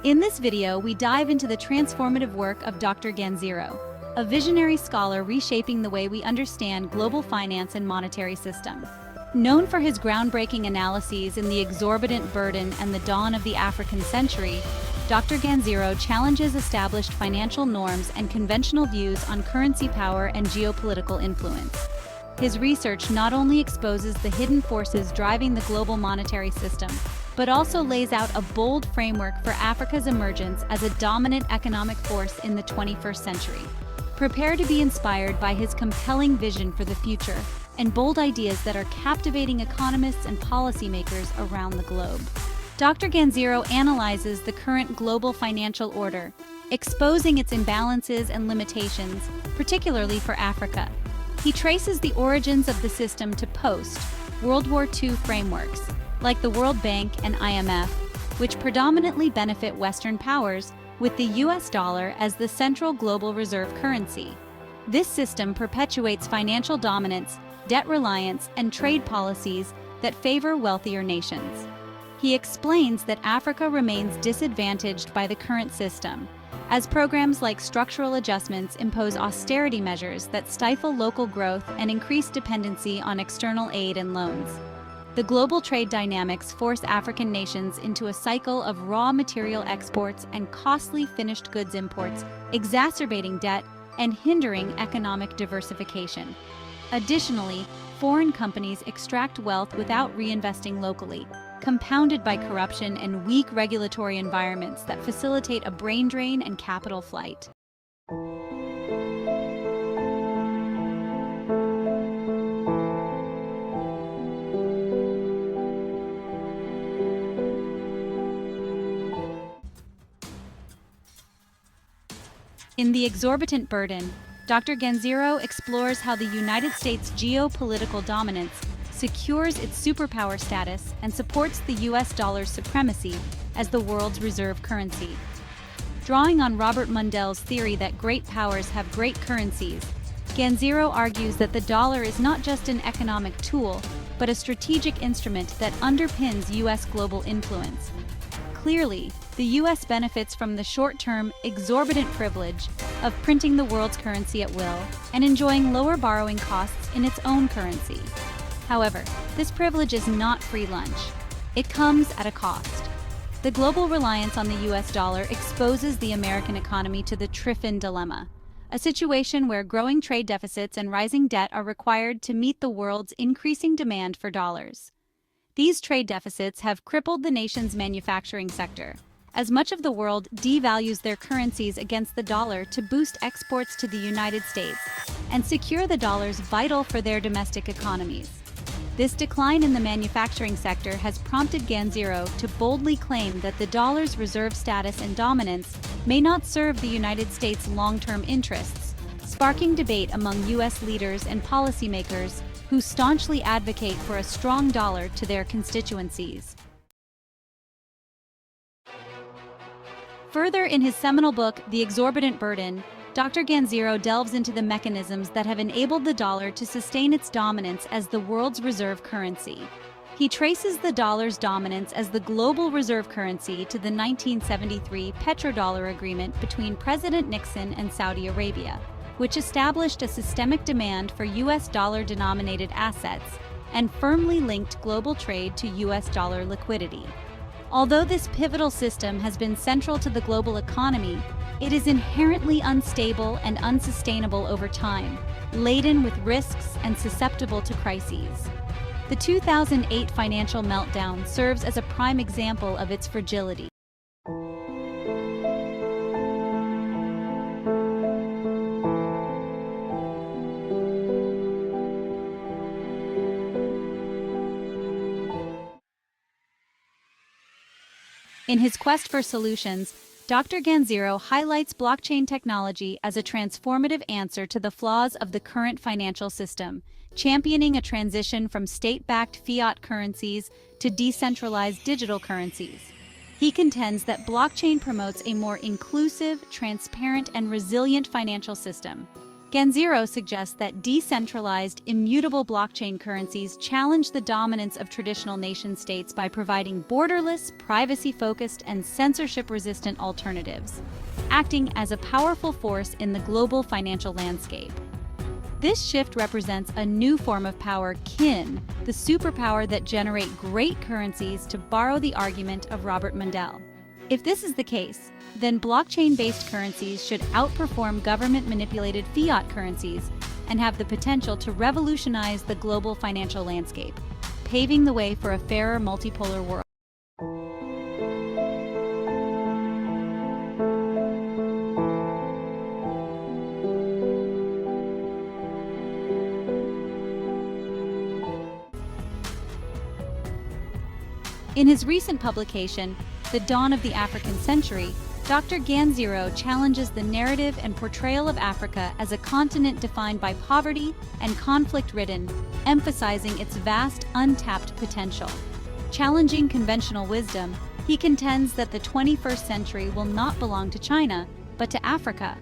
In this video, we dive into the transformative work of Dr. Ganziro, a visionary scholar reshaping the way we understand global finance and monetary system. Known for his groundbreaking analyses in The Exorbitant Burden and The Dawn of the African Century, Dr. Ganziro challenges established financial norms and conventional views on currency power and geopolitical influence. His research not only exposes the hidden forces driving the global monetary system, but also lays out a bold framework for Africa's emergence as a dominant economic force in the 21st century. Prepare to be inspired by his compelling vision for the future and bold ideas that are captivating economists and policymakers around the globe. Dr. Ganziro analyzes the current global financial order, exposing its imbalances and limitations, particularly for Africa. He traces the origins of the system to post-World War II frameworks, like the World Bank and IMF, which predominantly benefit Western powers, with the US dollar as the central global reserve currency. This system perpetuates financial dominance, debt reliance, and trade policies that favor wealthier nations. He explains that Africa remains disadvantaged by the current system, as programs like structural adjustments impose austerity measures that stifle local growth and increase dependency on external aid and loans. The global trade dynamics force African nations into a cycle of raw material exports and costly finished goods imports, exacerbating debt and hindering economic diversification. Additionally, foreign companies extract wealth without reinvesting locally, compounded by corruption and weak regulatory environments that facilitate a brain drain and capital flight. In The Exorbitant Burden, Dr. Ganziro explores how the United States' geopolitical dominance secures its superpower status and supports the US dollar's supremacy as the world's reserve currency. Drawing on Robert Mundell's theory that great powers have great currencies, Ganziro argues that the dollar is not just an economic tool, but a strategic instrument that underpins US global influence. Clearly, the US benefits from the short-term, exorbitant privilege of printing the world's currency at will and enjoying lower borrowing costs in its own currency. However, this privilege is not free lunch. It comes at a cost. The global reliance on the US dollar exposes the American economy to the Triffin dilemma, a situation where growing trade deficits and rising debt are required to meet the world's increasing demand for dollars. These trade deficits have crippled the nation's manufacturing sector, as much of the world devalues their currencies against the dollar to boost exports to the United States and secure the dollars vital for their domestic economies. This decline in the manufacturing sector has prompted Ganziro to boldly claim that the dollar's reserve status and dominance may not serve the United States' long-term interests, sparking debate among U.S. leaders and policymakers who staunchly advocate for a strong dollar to their constituencies. Further, in his seminal book, The Exorbitant Burden, Dr. Ganziro delves into the mechanisms that have enabled the dollar to sustain its dominance as the world's reserve currency. He traces the dollar's dominance as the global reserve currency to the 1973 petrodollar agreement between President Nixon and Saudi Arabia, which established a systemic demand for US dollar-denominated assets and firmly linked global trade to US dollar liquidity. Although this pivotal system has been central to the global economy, it is inherently unstable and unsustainable over time, laden with risks and susceptible to crises. The 2008 financial meltdown serves as a prime example of its fragility. In his quest for solutions, Dr. Ganziro highlights blockchain technology as a transformative answer to the flaws of the current financial system, championing a transition from state-backed fiat currencies to decentralized digital currencies. He contends that blockchain promotes a more inclusive, transparent, and resilient financial system, Ganziro suggests that decentralized, immutable blockchain currencies challenge the dominance of traditional nation-states by providing borderless, privacy-focused, and censorship-resistant alternatives, acting as a powerful force in the global financial landscape. This shift represents a new form of power akin the superpower that generate great currencies, to borrow the argument of Robert Mundell. If this is the case, then blockchain-based currencies should outperform government-manipulated fiat currencies and have the potential to revolutionize the global financial landscape, paving the way for a fairer multipolar world. In his recent publication, The Dawn of the African Century, Dr. Ganziro challenges the narrative and portrayal of Africa as a continent defined by poverty and conflict-ridden, emphasizing its vast, untapped potential. Challenging conventional wisdom, he contends that the 21st century will not belong to China, but to Africa.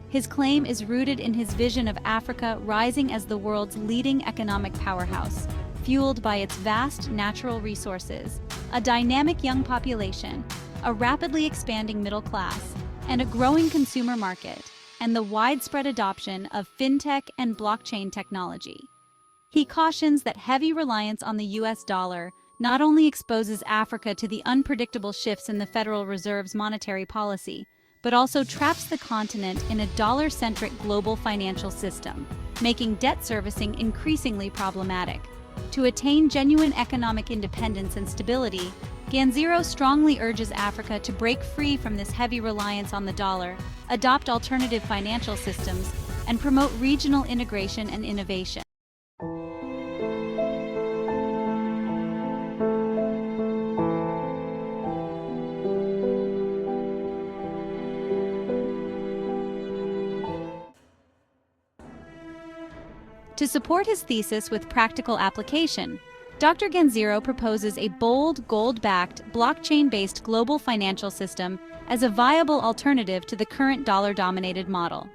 His claim is rooted in his vision of Africa rising as the world's leading economic powerhouse, fueled by its vast natural resources, a dynamic young population, a rapidly expanding middle class, and a growing consumer market, and the widespread adoption of fintech and blockchain technology. He cautions that heavy reliance on the US dollar not only exposes Africa to the unpredictable shifts in the Federal Reserve's monetary policy, but also traps the continent in a dollar-centric global financial system, making debt servicing increasingly problematic. To attain genuine economic independence and stability, Ganziro strongly urges Africa to break free from this heavy reliance on the dollar, adopt alternative financial systems, and promote regional integration and innovation. To support his thesis with practical application, Dr. Ganziro proposes a bold, gold-backed, blockchain-based global financial system as a viable alternative to the current dollar-dominated model.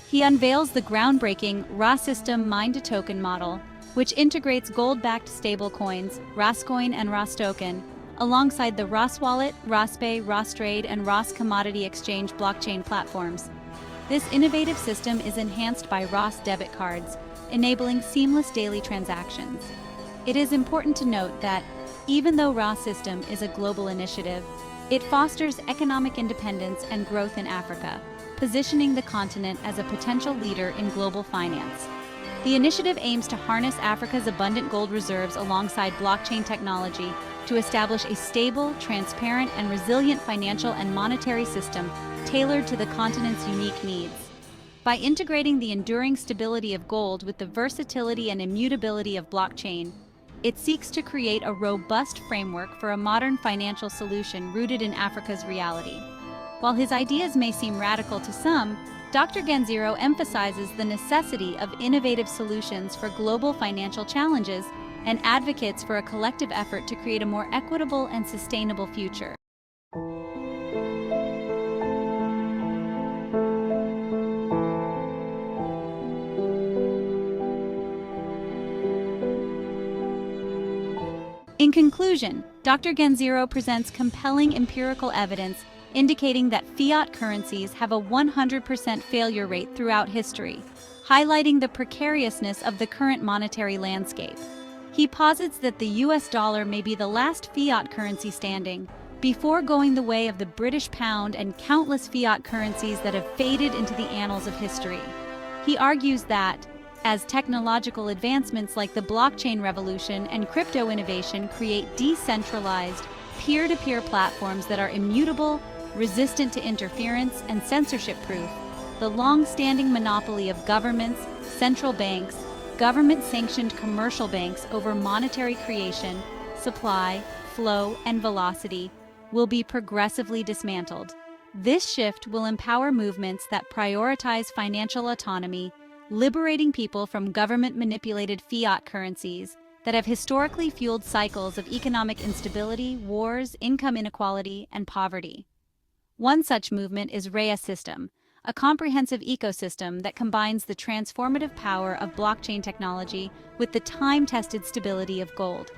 He unveils the groundbreaking Raasystem mine-to-token model, which integrates gold-backed stablecoins, Raascoin and Raastoken, alongside the Raaswallet, Raaspay, Raastrade, and Raas Commodity Exchange blockchain platforms. This innovative system is enhanced by Raas debit cards, enabling seamless daily transactions. It is important to note that, even though Raasystem is a global initiative, it fosters economic independence and growth in Africa, positioning the continent as a potential leader in global finance. The initiative aims to harness Africa's abundant gold reserves alongside blockchain technology to establish a stable, transparent, and resilient financial and monetary system tailored to the continent's unique needs. By integrating the enduring stability of gold with the versatility and immutability of blockchain, it seeks to create a robust framework for a modern financial solution rooted in Africa's reality. While his ideas may seem radical to some, Dr. Ganziro emphasizes the necessity of innovative solutions for global financial challenges and advocates for a collective effort to create a more equitable and sustainable future. In conclusion, Dr. Ganziro presents compelling empirical evidence indicating that fiat currencies have a 100% failure rate throughout history, highlighting the precariousness of the current monetary landscape. He posits that the US dollar may be the last fiat currency standing, before going the way of the British pound and countless fiat currencies that have faded into the annals of history. He argues that, as technological advancements like the blockchain revolution and crypto innovation create decentralized, peer-to-peer platforms that are immutable, resistant to interference, and censorship-proof, the long-standing monopoly of governments, central banks, government-sanctioned commercial banks over monetary creation, supply, flow, and velocity will be progressively dismantled. This shift will empower movements that prioritize financial autonomy, liberating people from government-manipulated fiat currencies that have historically fueled cycles of economic instability, wars, income inequality, and poverty. One such movement is Raasystem, a comprehensive ecosystem that combines the transformative power of blockchain technology with the time-tested stability of gold.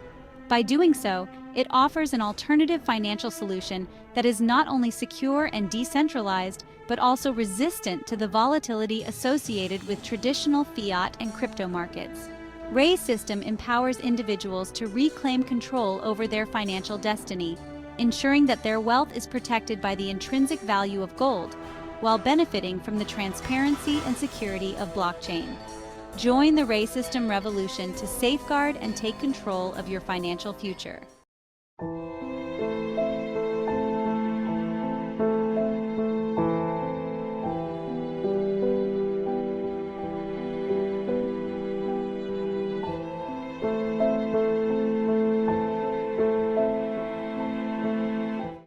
By doing so, it offers an alternative financial solution that is not only secure and decentralized, but also resistant to the volatility associated with traditional fiat and crypto markets. Raasystem empowers individuals to reclaim control over their financial destiny, ensuring that their wealth is protected by the intrinsic value of gold, while benefiting from the transparency and security of blockchain. Join the Raasystem revolution to safeguard and take control of your financial future.